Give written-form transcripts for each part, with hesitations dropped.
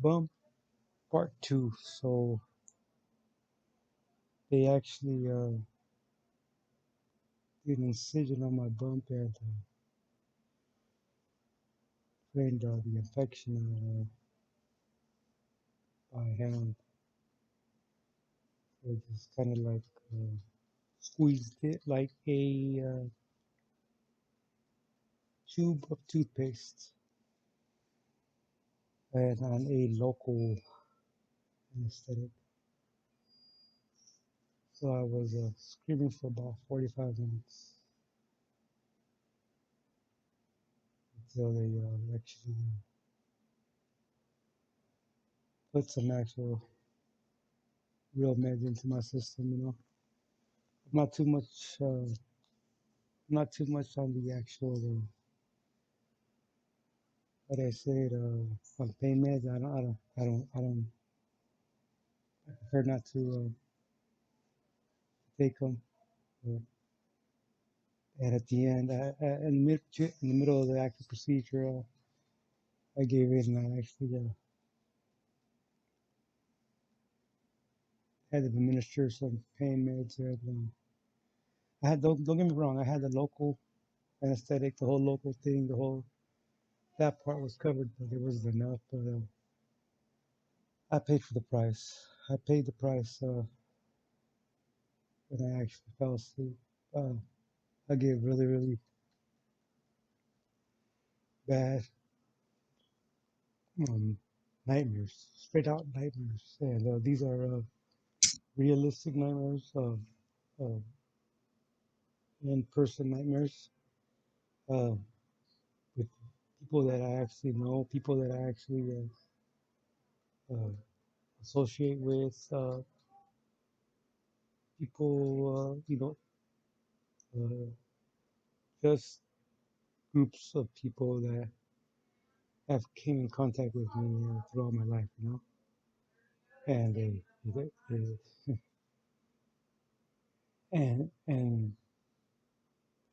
Bump Part 2. So they actually did an incision on my bump and drained the infection by hand. So just kind of like squeezed it like a tube of toothpaste and on a local anesthetic. So I was screaming for about 45 minutes until they actually put some actual real meds into my system. Not too much, not too much on the actual, what I said, on pain meds. I prefer not to take them. And at the end, in the middle of the actual procedure, I gave in and I actually had to administer some pain meds. And, I had don't get me wrong, I had the local anesthetic, the whole local thing, the whole that part was covered, but it wasn't enough. But I paid for the price. I paid the price when I actually fell asleep. Uh, I get really, really bad um, nightmares, straight out nightmares, and these are realistic nightmares, uh, in-person nightmares, uh, with people that I actually know, people that I actually associate with, people, just groups of people that have came in contact with me throughout my life, and and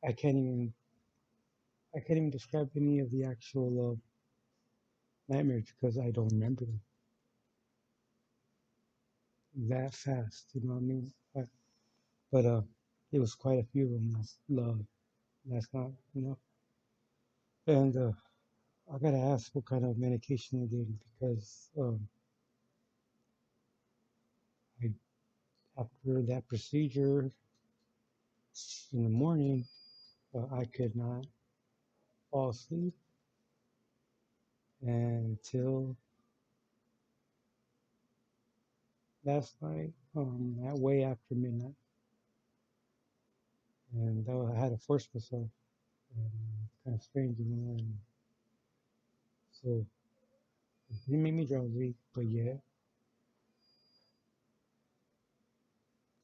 I can't even I can't even describe any of the actual nightmares because I don't remember them that fast. You know what I mean? But it was quite a few of them last night. And I gotta ask what kind of medication they did because I after that procedure in the morning, I could not fall asleep until last night, at way after midnight, and I had to force myself. It's kind of strange, And so it didn't make me drowsy, but yet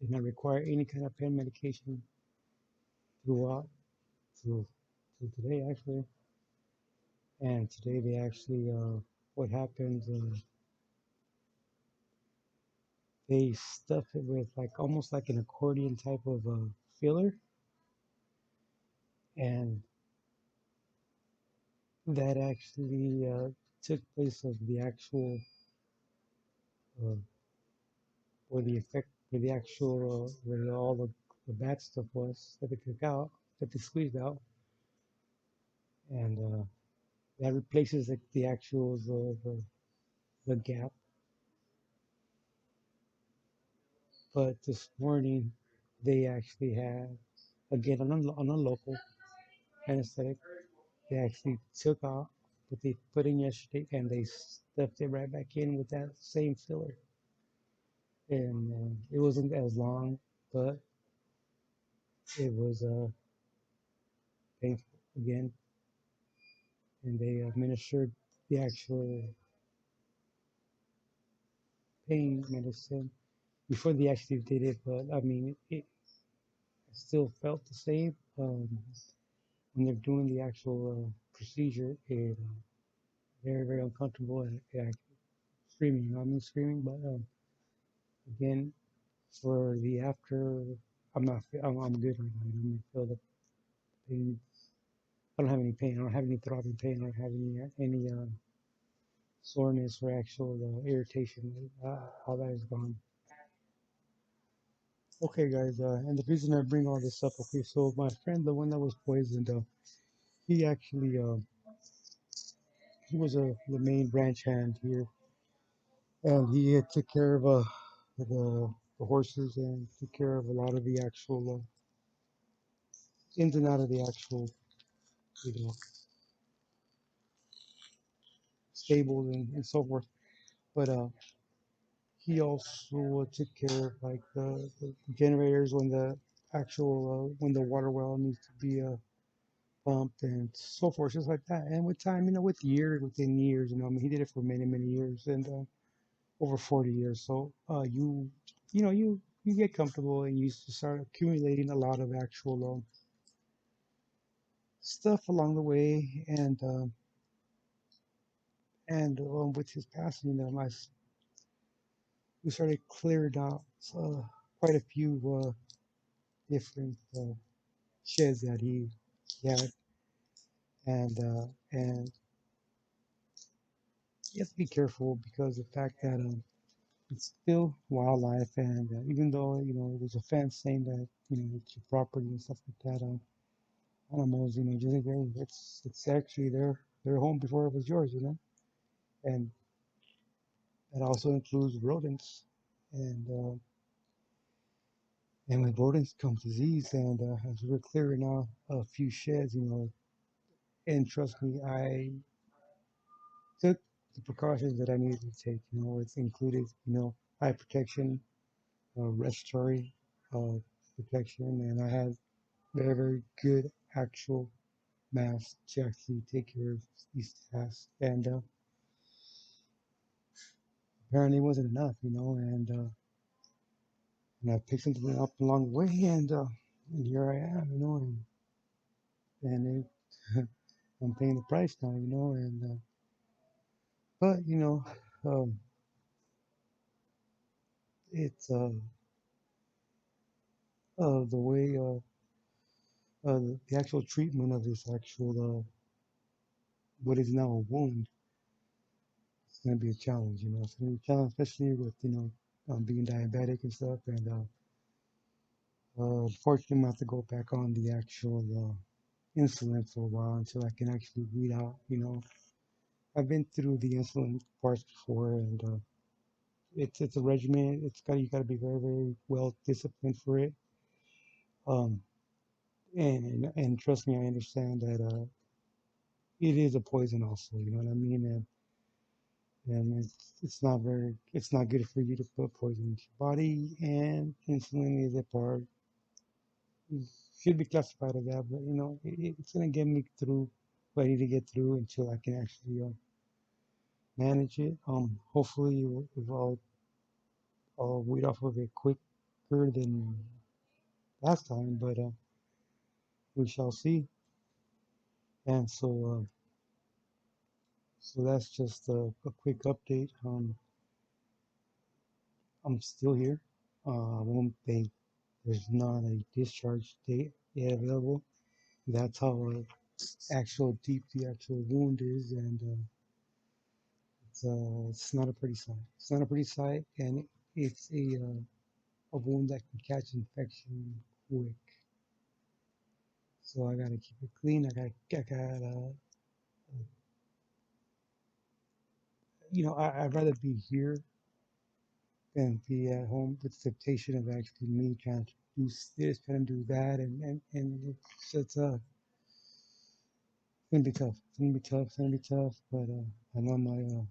did not require any kind of pain medication throughout till today actually. And today they actually, what happens? They stuff it with like almost like an accordion type of filler, and that actually took place of the actual uh, where the effect, where the actual, where all the bad stuff was that they took out, that they squeezed out, and that replaces the actual the gap. But this morning, they actually had again on a local anesthetic. They actually took out what they put in yesterday, and they stuffed it right back in with that same filler. And it wasn't as long, but it was painful again. And they administered the actual pain medicine before they actually did it. But I mean, it still felt the same when they're doing the actual procedure. It very very uncomfortable and screaming. I mean screaming, but again for the after, I'm not. I'm good right now. I don't feel the pain. I don't have any pain. I don't have any throbbing pain. I don't have any soreness or actual irritation. How that is gone. Okay, guys, and the reason I bring all this up, okay, so my friend, the one that was poisoned, he actually, he was the main ranch hand here, and he had took care of the horses and took care of a lot of the actual ins and out of the actual, you know, stables and so forth. But he also took care of like the generators when the actual when the water well needs to be pumped and so forth, just like that. And with time, with years, within years, I mean, he did it for many, many years and over 40 years. So you get comfortable and you start accumulating a lot of actual stuff along the way. And with his passing, we started clearing out quite a few different sheds that he had, and you have to be careful because the fact that it's still wildlife, and even though there's a fence saying that it's your property and stuff like that, animals, just like it's actually their home before it was yours, and that also includes rodents, and and with rodents comes disease, and as we're clearing out a few sheds, and trust me, I took the precautions that I needed to take. It's included, eye protection, respiratory uh, protection, and I had very, very good actual masks to actually take care of these tasks. And apparently, it wasn't enough, and I picked something up along the way, and here I am, and I'm paying the price now, and but um, it's the way the actual treatment of this actual what is now a wound. It's going to be a challenge, it's going to be a challenge, especially with being diabetic and stuff, and unfortunately, I'm going to have to go back on the actual insulin for a while until I can actually weed out. I've been through the insulin parts before, and it's a regimen. You got to be very, very well disciplined for it. Um, and trust me, I understand that it is a poison also. You know what I mean? And it's not good for you to put poison into your body. And insulin is a part, should be classified as that, but it's gonna get me through what I need to get through until I can actually manage it. Hopefully, I'll weed off of it quicker than last time, but we shall see. And so that's just a quick update. I'm still here. I won't think there's not a discharge date yet available. That's how actual deep the actual wound is, and it's not a pretty sight. It's not a pretty sight, and it's a wound that can catch infection quick. So I gotta keep it clean. I'd rather be here than be at home with the temptation of actually me trying to do this, trying to do that, and it's gonna be tough. It's gonna be tough. It's gonna be tough. But I know my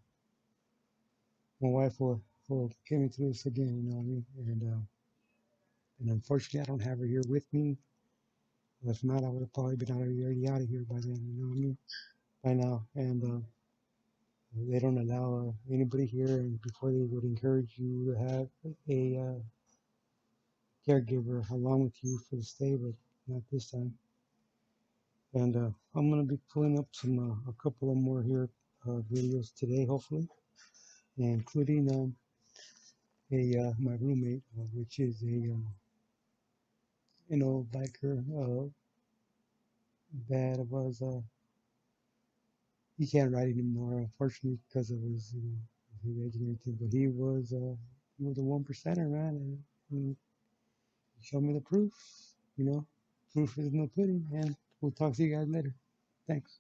wife will get me through this again. You know what I mean? And unfortunately, I don't have her here with me. If not, I would have probably been already out of here by then. You know what I mean? By now, and they don't allow anybody here, and before they would encourage you to have a caregiver along with you for the stay, but not this time. And I'm gonna be pulling up a couple of more here videos today, hopefully, including a my roommate, which is a biker that was he can't ride anymore, unfortunately, because of his, his age and everything. But he was a one percenter, man. And I mean, he showed me the proof. You know, proof is in the pudding. And we'll talk to you guys later. Thanks.